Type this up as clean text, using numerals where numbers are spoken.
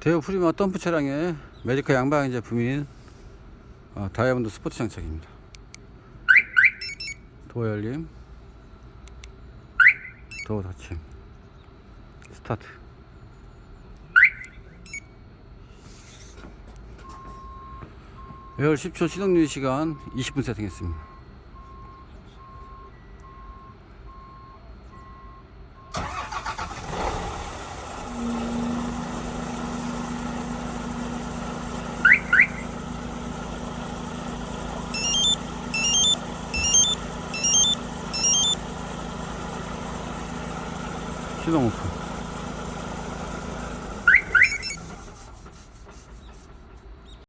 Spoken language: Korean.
대우 프리마 덤프 차량의 메디카 양방향 제품인 다이아몬드 스포츠 장착입니다. 도어 열림, 도어 닫힘, 스타트. 에어 10초 시동 유지 시간 20분 세팅했습니다. 시동 오픈.